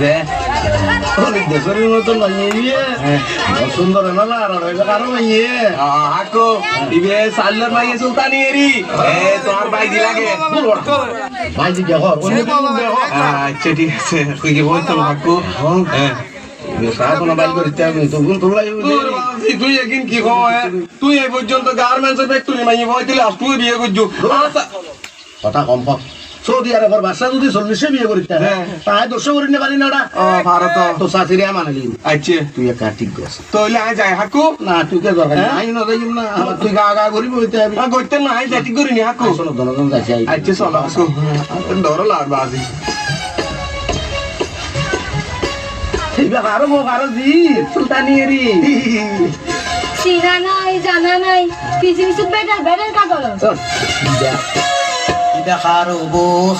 যে দেশের মতন মাইয়ে সুন্দর না কারো মাইয়ে আকো ইবে সাল্লার মাইয়ে সুলতানি এরি তোমার ভাই দি লাগে ভাই দি দেখো আচ্ছা ঠিক আছে কই কি বলতো আকো হ্যাঁ সারাক্ষণ বাইক করতে আমি তখন তোলাই তুই একদিন কি হয় তুই এই পর্যন্ত গার্মেন্টসের ফ্যাক্টরি মাইয়ে বই দিলে আর তুই বিয়ে করছো কথা কম পাম সৌদি আরবের বাচ্চা যদি 40 বিয়ে করিতে তাই 200 করিতে পারি না ওটা ভারত তো শাশুড়ি মানালি আচ্ছা তুই একা ঠিক গেছ তাহলে আই যাই হাকু না তুই কে দরকার নাই না যাইম না আমার তুই গা গা করিব হইতে আমি করতে না আই যাই করিনি হাকু শোনো দনজন যাইছি আচ্ছা চলো হাকু ডর লাগ বাজি এইবা আরো মো আরো জি সুলতানি এরি চিনা নাই জানা নাই পিছে পিছে বেটার কাগল ইদা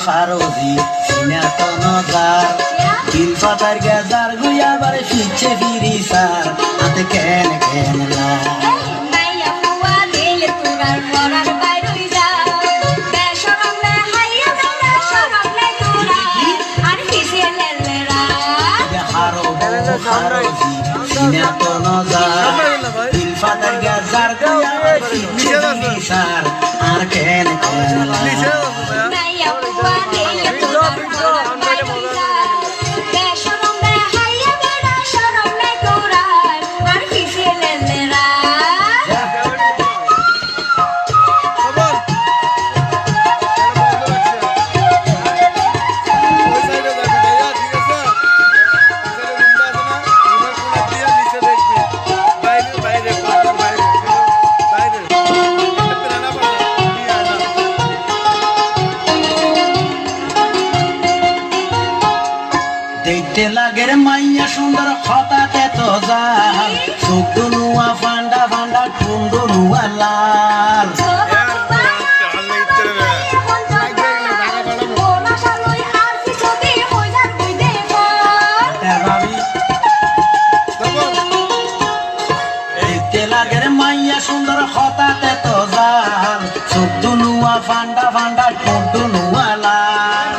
খারো জি সিনা তো নজার দিল পাতার গাজার গুয়া বারে পিছে ফিরি সার আতে কেন লা মাইয়া পুয়া দিলে তোরার পরার বাইরই যা বেশরম না হাইয়া বেটা শরম না তোরা আর পিছে লেলেরা ইদা খারো জি সিনা তো নজার দিল পাতার গাজার গুয়া বারে পিছে ফিরি সার আর কেন লা মাইয়া পুয়া দিলে তোরার পরার বাইরই যা বেশরম না হাইয়া বেটা শরম না তোরা আর পিছে লেলেরা দেখতে লাগে রে মাইয়া সুন্দর হঠাতে তো জাল চোখ দুনুয়া ফান্ডা ফান্ডা টুন দুনুয়া লাল দেখতে লাগে রে মাইয়া সুন্দর হঠাতে তো জাল চোখ দুনুয়া ফান্ডা ফান্ডা টুন দুনুয়া লাল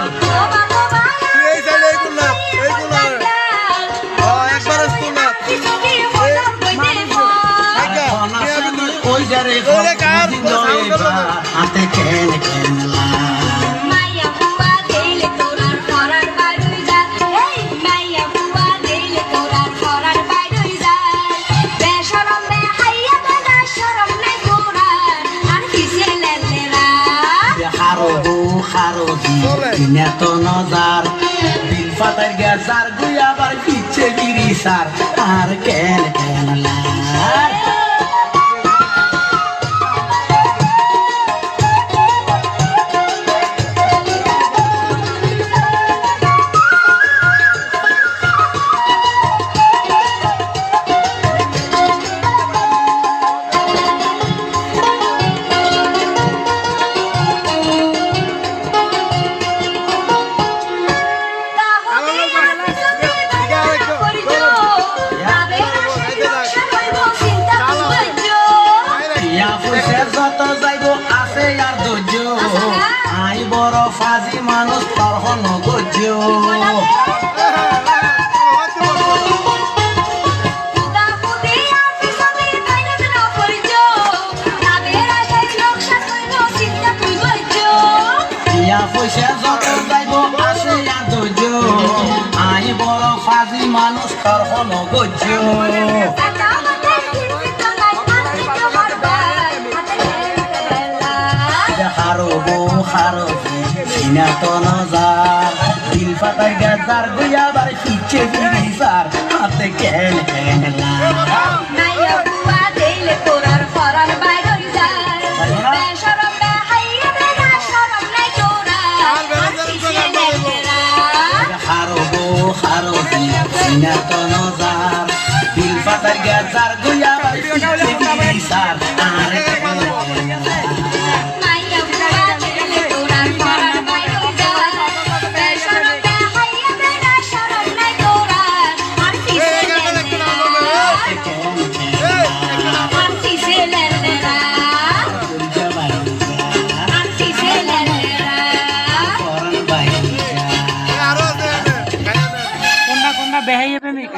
ওই যারে হাতে কেন কেন লা মাইয়া পুয়া দিলে তোরার পরার বাইরই যা এই মাইয়া পুয়া দিলে তোরার পরার বাইরই যা বেশরম বে হাইয়া বেটা শরম নাই তোরা আর কিসে লেলেরা খারো জি কিনা তো নজার দিল ফাটার গাজার গুয়া বার পিছে গিরি সার আর কেন কেন লা যত যাইব আছে আর ধৈর্য আই বড় ফাজি মানুষ তোর হন গজ্য পয়সা যত যাইব আছে আর ধৈর্য আই বড় ফাজি মানুষ তোর হন গজ্য খারো সিনা তো নজার দিল পাতার গাজার গুয়া বার পিছে ফিরি সার হাতে কেন কেন লা মাইয়া পুয়া দিলে তোরার পরার বাইরই যা বেশরম বে হাইয়া বেটা শরম নাই তোরা আর কিসে লেলেরা খারো সিনা তো নজার দিল পাতার গাজার গুয়া বার পিছে ফিরি সার আর কেন কেন লা মাইয়া পুয়া দিলে তোরার পরার বাইরই যা বেশরম বে হাইয়া বেটা শরম নাই তোরা আর কিসে লেলেরা আর কিসে লেলেরা আমরা বেহাইয়ে প্রেমিক